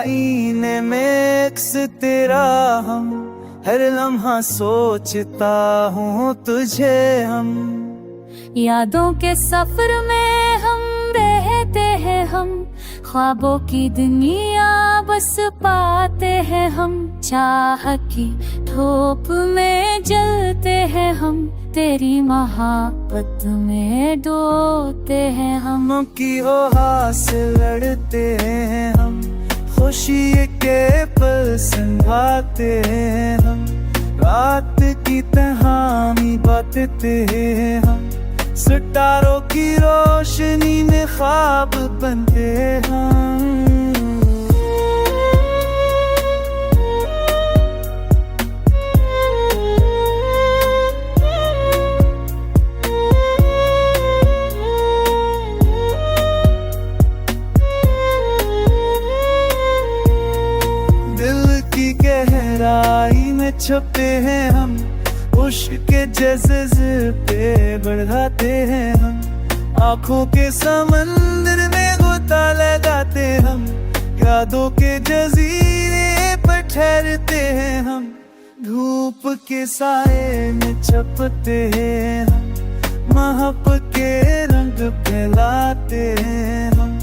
आईने में अक्स तेरा हम, हर लम्हा सोचता हूँ तुझे हम। यादों के सफर में हम रहते हैं हम, ख्वाबों की दुनिया बस पाते हैं हम। चाह की धूप में जलते हैं हम, तेरी मोहब्बत में डूबते हैं हम। की ओहा से लड़ते हैं हम, खुशी के पल संभाते हैं हम। रात की तन्हाई बांटते हैं हम, सितारों की रोशनी में ख्वाब बनते हम। दिल की गहराई में छुपे हैं हम, उश्क के जज़्बे पे बढ़ाते हैं हम। आँखों के समंदर में गोता लगाते हम, यादों के जजीरे पर ठहरते हैं हम। धूप के साए में छपते हैं हम, मोहब्बत के रंग फैलाते हैं हम।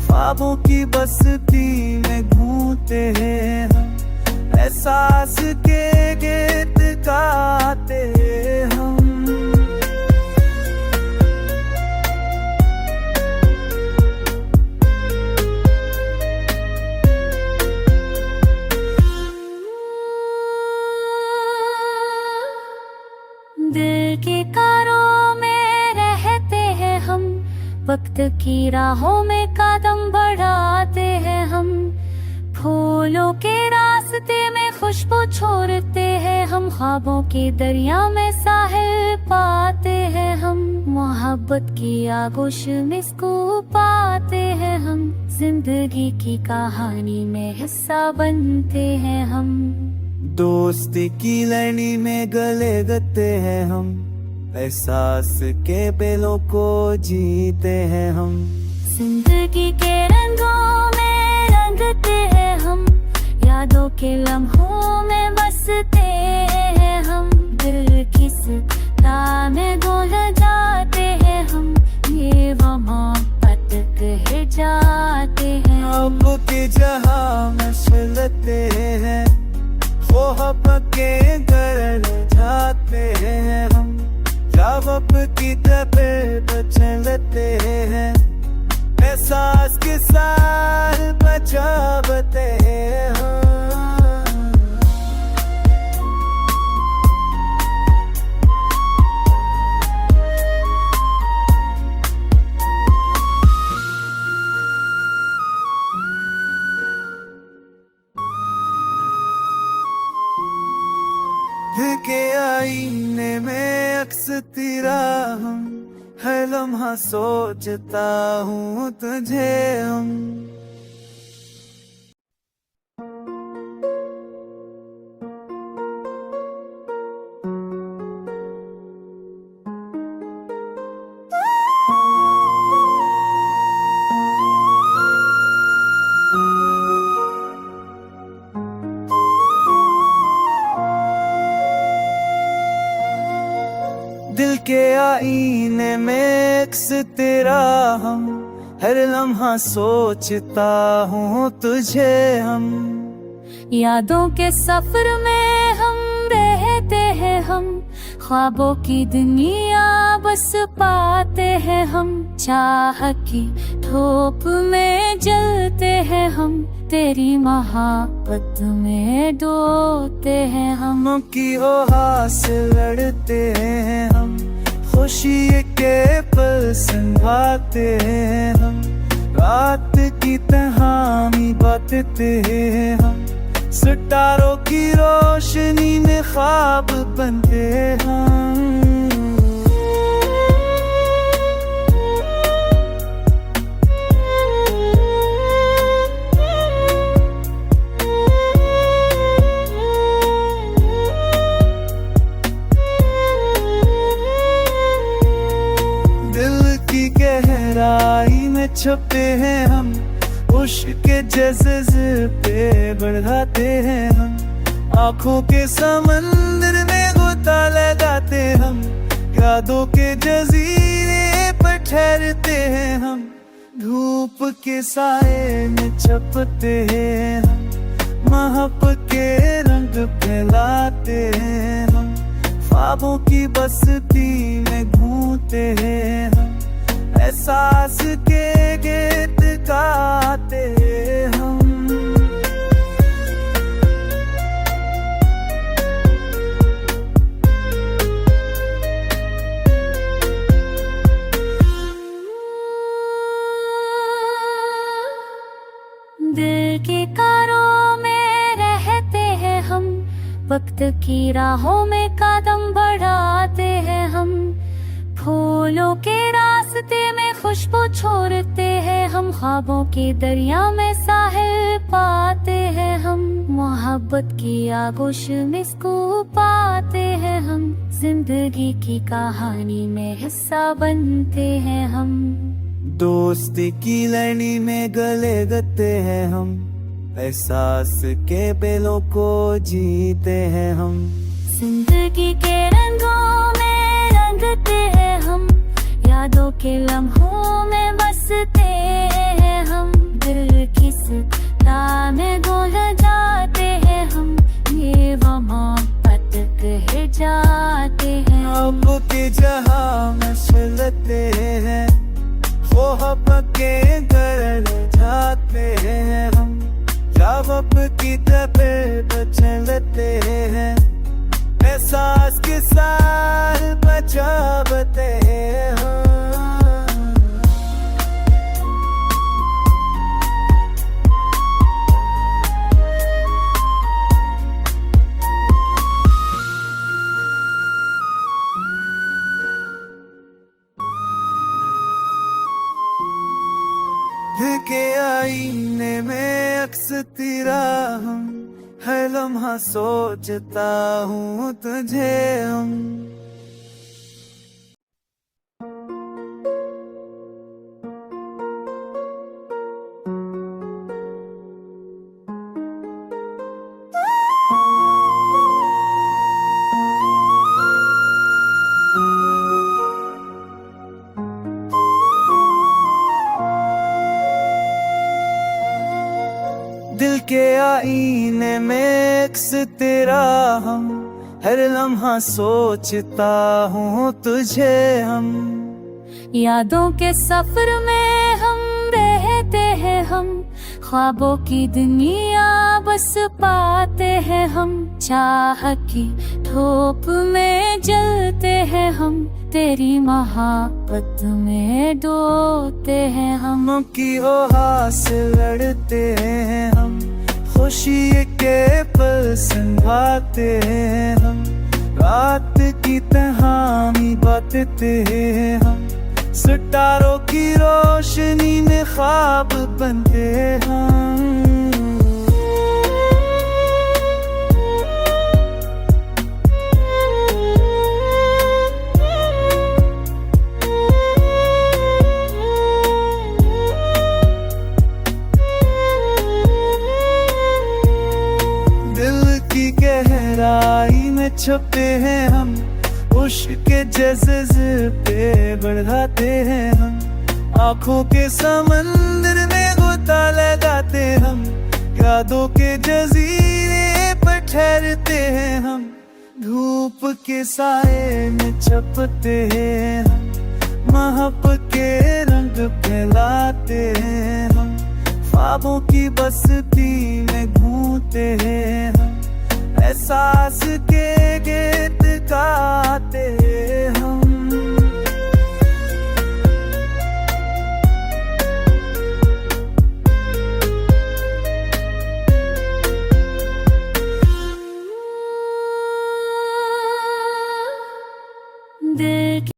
ख्वाबों की बस्ती में घूमते हैं हम, एहसास के गीत गाते हम। दिल के कारों में रहते हैं हम, वक्त की राहों में कदम बढ़ाते हैं हम। फूलों के रास्ते में खुशबू छोड़ते हैं हम, ख्वाबों के दरिया में साहिल पाते हैं हम। मोहब्बत की आगोश में सुकून पाते हैं हम, जिंदगी की कहानी में हिस्सा बनते हैं हम। दोस्ती की लड़ी में गले लगते हैं हम, एहसास के बेलों को जीते हैं हम। जिंदगी के रंगों में रंगते हैं हम, यादों के लम्हों में बसते हैं हम। दिल की सदा में डोल जाते हैं हम, ये वो मोहब्बत कह जाते हैं। अब के जहां में चलते हैं, मोहब्बत के घर जाते हैं हम। जब की तबीयत चलते हैं, एहसास के साथ बचावते हैं हम। दिल के आईने में अक्स तेरा हम, हर लम्हा सोचता हूँ तुझे हम। दिल के आईने में अक्स तेरा हम, हर लम्हा सोचता हूँ तुझे हम। यादों के सफर में हम रहते हैं हम, ख्वाबों की दुनिया बस पाते हैं हम। चाह की धूप में जलते हैं हम, तेरी मोहब्बत में डूबते हैं हम। की ओहा से लड़ते हैं हम, खुशी के पल संभाते हैं हम। रात की तन्हाई बांटते हैं हम, सितारों की रोशनी में ख्वाब बनते हम। दिल की गहराई में छुपे हैं हम, उसके जज्बे बढ़ाते हैं हम, आँखों के समंदर में गोता लगाते हम, यादों के जजीरे पर ठहरते हैं हम, धूप के साए में छपते हैं हम, मोहब्बत के रंग फैलाते हैं हम, ख्वाबों की बस्ती में घूमते हैं हम, एहसास के गीत गाते हैं हम। दिल के कारों में रहते हैं हम, वक्त की राहों में कदम बढ़ाते हैं हम, फूलों के रास्ते में खुशबू छोड़ते हैं हम, ख्वाबों के दरिया में साहिल पाते हैं हम, मोहब्बत की आगोश में सुकून पाते हैं हम, जिंदगी की कहानी में हिस्सा बनते हैं हम, दोस्ती की लड़ी में गले गते हैं हम, एहसास के बेलों को जीते हैं हम, जिंदगी के रंगों में रंगते हैं हम, यादों के लम्हों में बसते हैं हम, दिल की सदा में डोल जाते हैं हम, ये वो मोहब्बत कह जाते हैं। अब के जहां में चलते हैं, मोहब्बत के घर जाते हैं हम, जब की तबीयत चलते हैं, एहसास के साथ बचावते हैं हम। दिल के आईने में अक्स तेरा हम, हर लम्हा सोचता हूँ तुझे हम। दिल के आईने में अक्स तेरा हम, हर लम्हा सोचता हूँ तुझे हम, यादों के सफर में हम रहते हैं हम, ख्वाबों की दुनिया बस पाते हैं हम, चाह की धूप में जलते हैं हम, तेरी मोहब्बत में डोलते हैं हम, की ओहा से लड़ते हैं हम, खुशी के पल संभालते हैं हम, रात की तहामी बांटते हैं हम, सितारों की रोशनी में ख्वाब बनते हम। दिल की गहराई में छुपे हैं हम, उसके जज्बे बढ़ाते हैं हम, आँखों के समंदर में गोता लगाते हम, यादों के जजीरे पर ठहरते हैं हम, धूप के साए में छपते हैं हम, मोहब्बत के रंग फैलाते हैं हम, ख्वाबों की बस्ती में घूमते हैं हम, एहसास के गीत गाते हैं हम।